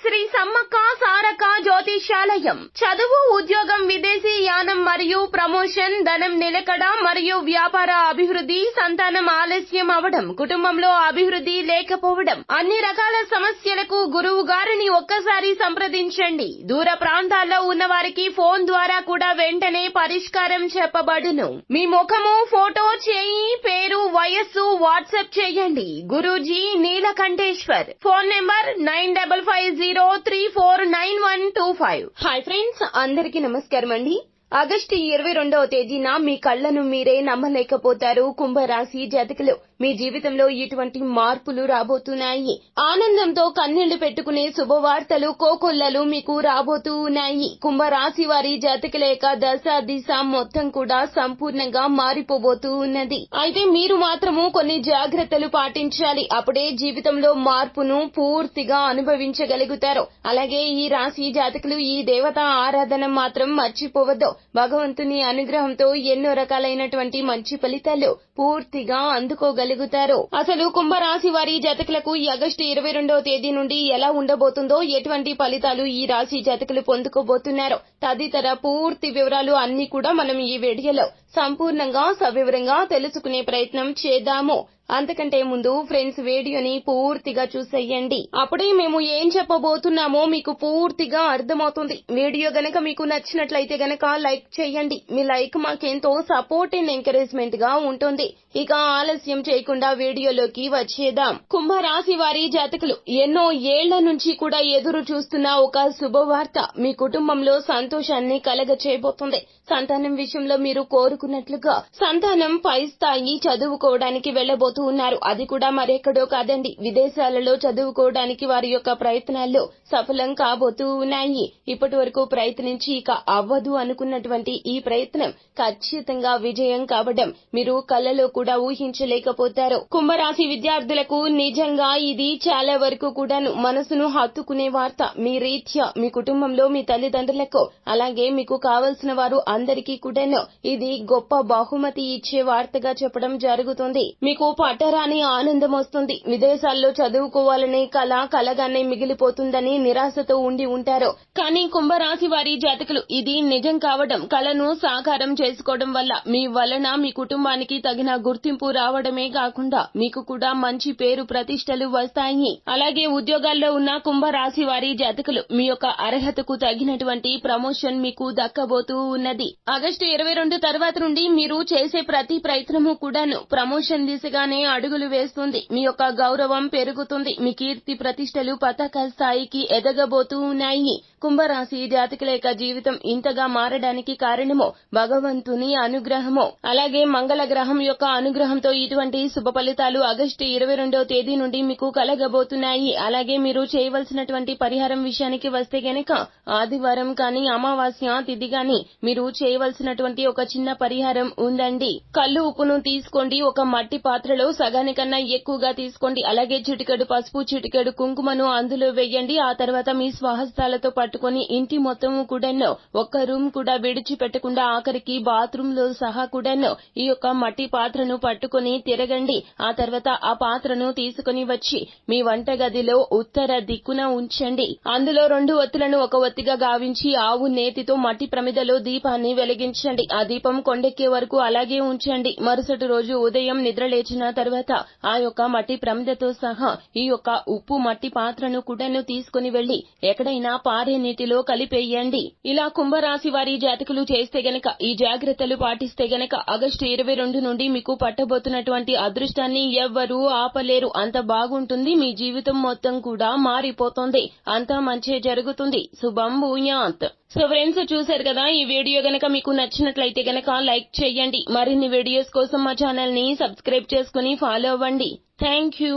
శ్రీ సమ్మక్క సారక్క జ్యోతిష్యాలయం. చదువు, ఉద్యోగం, విదేశీ యానం మరియు ప్రమోషన్, ధనం నిలకడ మరియు వ్యాపార అభివృద్ధి, సంతానం ఆలస్యం అవడం, కుటుంబంలో అభివృద్ధి లేకపోవడం, అన్ని రకాల సమస్యలకు గురువు గారిని ఒక్కసారి సంప్రదించండి. దూర ప్రాంతాల్లో ఉన్న వారికి ఫోన్ ద్వారా కూడా వెంటనే పరిష్కారం చెప్పబడును. మీ ముఖము, ఫోటో, చేయి, పేరు, వయస్సు వాట్సాప్ చేయండి. Guruji Neelakanteshwar. Phone number 9550349125. Hi friends, అందరికీ నమస్కారం అండి. ఆగస్టు 22వ తేదీన మీ కళ్లను మీరే నమ్మలేకపోతారు. కుంభరాశి జాతకులు, మీ జీవితంలో ఇటువంటి మార్పులు రాబోతున్నాయి. ఆనందంతో కన్నీళ్లు పెట్టుకునే శుభవార్తలు, కోకొల్లలు మీకు రాబోతూ ఉన్నాయి. కుంభరాశి వారి జాతకుల యొక్క దశ దిశ మొత్తం కూడా సంపూర్ణంగా మారిపోబోతూ ఉన్నది. అయితే మీరు మాత్రము కొన్ని జాగ్రత్తలు పాటించాలి. అప్పుడే జీవితంలో మార్పును పూర్తిగా అనుభవించగలుగుతారు. అలాగే ఈ రాశి జాతకులు ఈ దేవత ఆరాధన మాత్రం మర్చిపోవద్దు. భగవంతుని అనుగ్రహంతో ఎన్నో రకాలైనటువంటి మంచి ఫలితాలు పూర్తిగా అందుకోగలుగుతారు. అసలు కుంభరాశి వారి జాతకులకు ఈ ఆగస్టు 22వ తేదీ నుండి ఎలా ఉండబోతుందో, ఎటువంటి ఫలితాలు ఈ రాశి జాతకులు పొందుకోబోతున్నారు తదితర పూర్తి వివరాలు అన్ని కూడా మనం ఈ వీడియోలో సంపూర్ణంగా సవివరంగా తెలుసుకునే ప్రయత్నం చేద్దాము. అంతకంటే ముందు ఫ్రెండ్స్, వీడియోని పూర్తిగా చూసేయండి. అప్పుడే మేము ఏం చెప్పబోతున్నామో మీకు పూర్తిగా అర్థమవుతుంది. వీడియో గనక మీకు నచ్చినట్లయితే గనక లైక్ చేయండి. మీ లైక్ మాకెంతో సపోర్ట్ అండ్ ఎంకరేజ్మెంట్ గా ఉంటుంది. ఇక ఆలస్యం చేయకుండా వీడియోలోకి వచ్చేద్దాం. కుంభరాశి వారి జాతకులు ఎన్నో ఏళ్ల నుంచి కూడా ఎదురు చూస్తున్న ఒక శుభవార్త మీ కుటుంబంలో సంతోషాన్ని కలగచేయబోతుంది. సంతానం విషయంలో మీరు కోరుకున్నట్లుగా సంతానం పై స్థాయి చదువుకోవడానికి వెళ్లబోతున్నారు. అది కూడా మరెక్కడో కాదండి, విదేశాలలో చదువుకోవడానికి వారి యొక్క ప్రయత్నాల్లో సఫలం కాబోతూ ఉన్నాయి. ఇప్పటి వరకు ప్రయత్నించి ఇక అవ్వదు అనుకున్నటువంటి ఈ ప్రయత్నం ఖచ్చితంగా విజయం కావడం మీరు కలలో కూడా ఊహించలేకపోతారు. కుంభరాశి విద్యార్థులకు నిజంగా ఇది చాలా వరకు కూడాను మనసును హత్తుకునే వార్త. మీ రీత్యా మీ కుటుంబంలో మీ తల్లిదండ్రులకు, అలాగే మీకు కావలసిన వారు అందరికీ కూడాను ఇది గొప్ప బహుమతి ఇచ్చే వార్తగా చెప్పడం జరుగుతుంది. మీకు పట్టరాని ఆనందం వస్తుంది. విదేశాల్లో చదువుకోవాలనే కల కలగానే మిగిలిపోతుందని నిరాశతో ఉండి ఉంటారు. కానీ కుంభరాశి వారి జాతకులు ఇది నిజం కావడం, కలను సాకారం చేసుకోవడం వల్ల మీ వలన మీ కుటుంబానికి తగిన గుర్తింపు రావడమే కాకుండా మీకు కూడా మంచి పేరు ప్రతిష్టలు వస్తాయి. అలాగే ఉద్యోగాల్లో ఉన్న కుంభరాశి వారి జాతకులు మీ యొక్క అర్హతకు తగినటువంటి ప్రమోషన్ మీకు దక్కబోతూ ఉన్నది. ఆగస్టు 22 తర్వాత నుండి మీరు చేసే ప్రతి ప్రయత్నము కూడాను ప్రమోషన్ దిశగానే అడుగులు వేస్తుంది. మీ యొక్క గౌరవం పెరుగుతుంది. మీ కీర్తి ప్రతిష్టలు పతాక స్థాయికి ఎదగబోతూ ఉన్నాయి. కుంభరాశి జాతకుల యొక్క జీవితం ఇంతగా మారడానికి కారణము భగవంతుని అనుగ్రహము, అలాగే మంగళ గ్రహం యొక్క అనుగ్రహంతో ఇటువంటి శుభ ఫలితాలు ఆగస్టు 22వ తేదీ నుండి మీకు కలగబోతున్నాయి. అలాగే మీరు చేయవలసినటువంటి పరిహారం విషయానికి వస్తే గనక ఆదివారం కానీ అమావాస్య తిథి గాని మీరు చేయవలసినటువంటి ఒక చిన్న పరిహారం ఉందండి. కల్లు ఉప్పును తీసుకోండి, ఒక మట్టి పాత్రలో సగానికన్నా ఎక్కువగా తీసుకోండి. అలాగే చిటికెడు పసుపు, చిటికెడు కుంకుమను అందులో వేయండి. ఆ తర్వాత మీ స్వహస్తాలతో పట్టుకొని ఇంటి మొత్తము కూడాను ఒక్క రూమ్ కూడా విడిచిపెట్టకుండా ఆఖరికి బాత్రూమ్ లో సహా కూడాను ఈ యొక్క మట్టి పాత్రను పట్టుకొని తిరగండి. ఆ తర్వాత ఆ పాత్రను తీసుకుని వచ్చి మీ వంట గదిలో ఉత్తర దిక్కున ఉంచండి. అందులో 2 ఒత్తులను ఒక ఒత్తిగా గావించి ఆవు నేతితో మట్టి ప్రమిదలో దీపాన్ని వెలిగించండి. ఆ దీపం కొండెక్కే వరకు అలాగే ఉంచండి. మరుసటి రోజు ఉదయం నిద్ర లేచిన తర్వాత ఆ యొక్క మట్టి ప్రమిదతో సహా ఈ యొక్క ఉప్పు మట్టి పాత్రను కూడాను తీసుకుని వెళ్లి ఎక్కడైనా పారే నీటిలో కలిపేయండి. ఇలా కుంభరాశి వారి జాతకులు చేస్తే గనక, ఈ జాగ్రత్తలు పాటిస్తే గనక ఆగస్టు 22 నుండి మీకు పట్టబోతున్నటువంటి అదృష్టాన్ని ఎవ్వరూ ఆపలేరు. అంత బాగుంటుంది. మీ జీవితం మొత్తం కూడా మారిపోతుంది. అంతా మంచే జరుగుతుంది. శుభం భూయాత్. సో ఫ్రెండ్స్, చూశారు కదా, ఈ వీడియో గనక మీకు నచ్చినట్లయితే గనక లైక్ చేయండి. మరిన్ని వీడియోస్ కోసం మా ఛానల్ ని సబ్స్క్రైబ్ చేసుకుని ఫాలో అవ్వండి. Thank you.